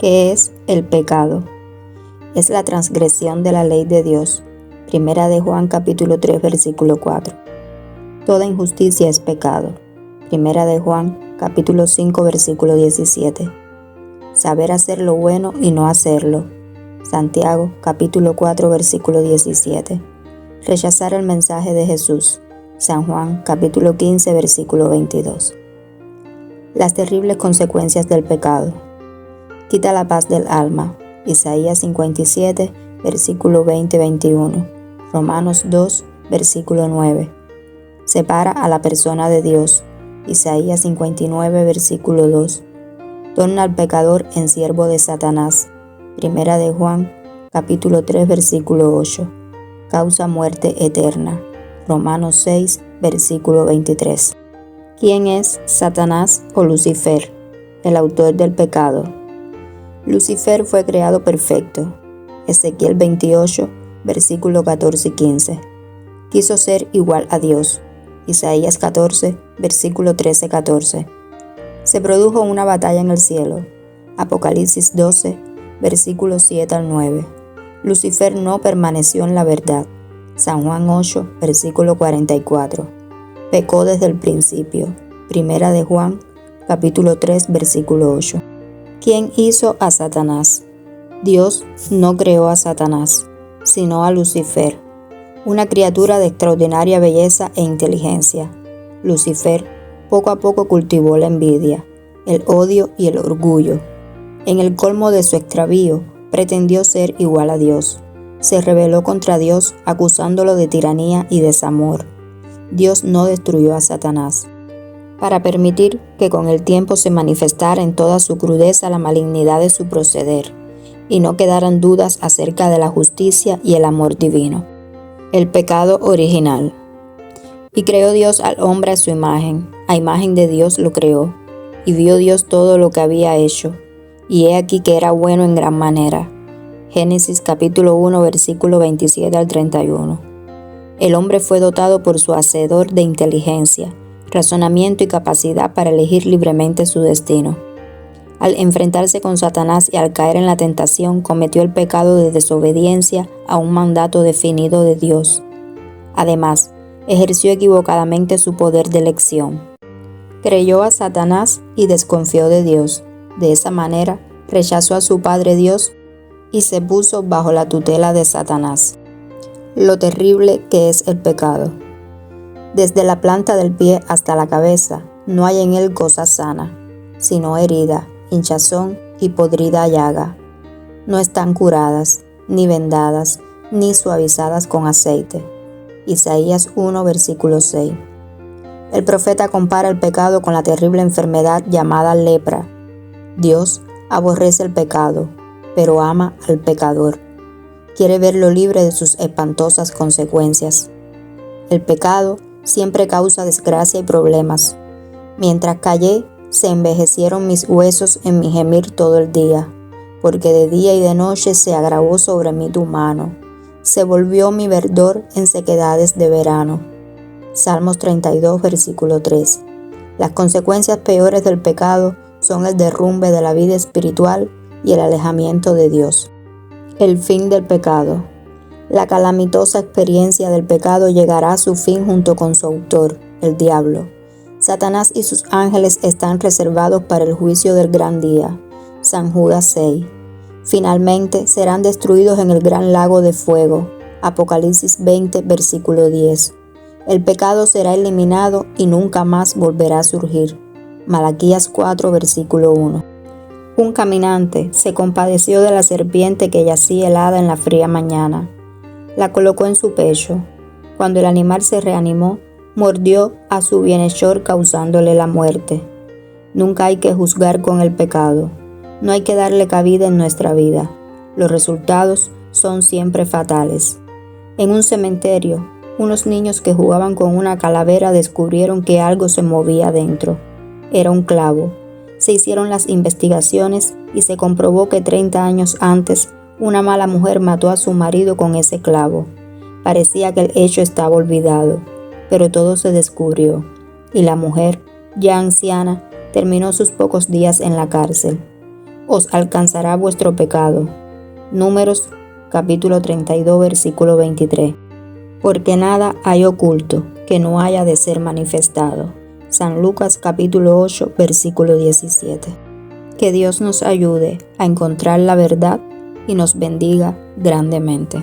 ¿Qué es el pecado? Es la transgresión de la ley de Dios. Primera de Juan capítulo 3 versículo 4. Toda injusticia es pecado. Primera de Juan capítulo 5 versículo 17. Saber hacer lo bueno y no hacerlo. Santiago capítulo 4 versículo 17. Rechazar el mensaje de Jesús. San Juan capítulo 15 versículo 22. Las terribles consecuencias del pecado. Quita la paz del alma. Isaías 57 versículo 20-21. Romanos 2 versículo 9. Separa a la persona de Dios. Isaías 59 versículo 2. Torna al pecador en siervo de Satanás. Primera de Juan capítulo 3 versículo 8. Causa muerte eterna. Romanos 6 versículo 23. ¿Quién es Satanás o Lucifer? El autor del pecado. Lucifer fue creado perfecto. Ezequiel 28 versículo 14 y 15. Quiso ser igual a Dios. Isaías 14 versículo 13-14. Se produjo una batalla en el cielo. Apocalipsis 12 versículos 7 al 9. Lucifer no permaneció en la verdad. San Juan 8 versículo 44. Pecó desde el principio. Primera de Juan capítulo 3 versículo 8. ¿Quién hizo a Satanás? Dios no creó a Satanás, sino a Lucifer, una criatura de extraordinaria belleza e inteligencia. Lucifer poco a poco cultivó la envidia, el odio y el orgullo. En el colmo de su extravío, pretendió ser igual a Dios. Se rebeló contra Dios, acusándolo de tiranía y desamor. Dios no destruyó a Satanás, para permitir que con el tiempo se manifestara en toda su crudeza la malignidad de su proceder, y no quedaran dudas acerca de la justicia y el amor divino. El pecado original. Y creó Dios al hombre a su imagen de Dios lo creó, y vio Dios todo lo que había hecho, y he aquí que era bueno en gran manera. Génesis capítulo 1 versículo 27 al 31. El hombre fue dotado por su Hacedor de inteligencia, razonamiento y capacidad para elegir libremente su destino. Al enfrentarse con Satanás y al caer en la tentación, cometió el pecado de desobediencia a un mandato definido de Dios. Además, ejerció equivocadamente su poder de elección. Creyó a Satanás y desconfió de Dios. De esa manera, rechazó a su Padre Dios y se puso bajo la tutela de Satanás. Lo terrible que es el pecado. Desde la planta del pie hasta la cabeza, no hay en él cosa sana, sino herida, hinchazón y podrida llaga. No están curadas, ni vendadas, ni suavizadas con aceite. Isaías 1 versículo 6. El profeta compara el pecado con la terrible enfermedad llamada lepra. Dios aborrece el pecado, pero ama al pecador. Quiere verlo libre de sus espantosas consecuencias. El pecado siempre causa desgracia y problemas. Mientras callé, se envejecieron mis huesos en mi gemir todo el día, porque de día y de noche se agravó sobre mí tu mano. Se volvió mi verdor en sequedades de verano. Salmos 32, versículo 3. Las consecuencias peores del pecado son el derrumbe de la vida espiritual y el alejamiento de Dios. El fin del pecado. La calamitosa experiencia del pecado llegará a su fin junto con su autor, el diablo. Satanás y sus ángeles están reservados para el juicio del gran día. San Judas 6. Finalmente serán destruidos en el gran lago de fuego. Apocalipsis 20, versículo 10. El pecado será eliminado y nunca más volverá a surgir. Malaquías 4, versículo 1. Un caminante se compadeció de la serpiente que yacía helada en la fría mañana. La colocó en su pecho. Cuando el animal se reanimó, mordió a su bienhechor causándole la muerte. Nunca hay que juzgar con el pecado. No hay que darle cabida en nuestra vida. Los resultados son siempre fatales. En un cementerio, unos niños que jugaban con una calavera descubrieron que algo se movía dentro. Era un clavo. Se hicieron las investigaciones y se comprobó que 30 años antes, una mala mujer mató a su marido con ese clavo. Parecía que el hecho estaba olvidado, pero todo se descubrió, y la mujer, ya anciana, terminó sus pocos días en la cárcel. os alcanzará vuestro pecado. Números capítulo 32 versículo 23. Porque nada hay oculto que no haya de ser manifestado. San Lucas capítulo 8 versículo 17. Que Dios nos ayude a encontrar la verdad y nos bendiga grandemente.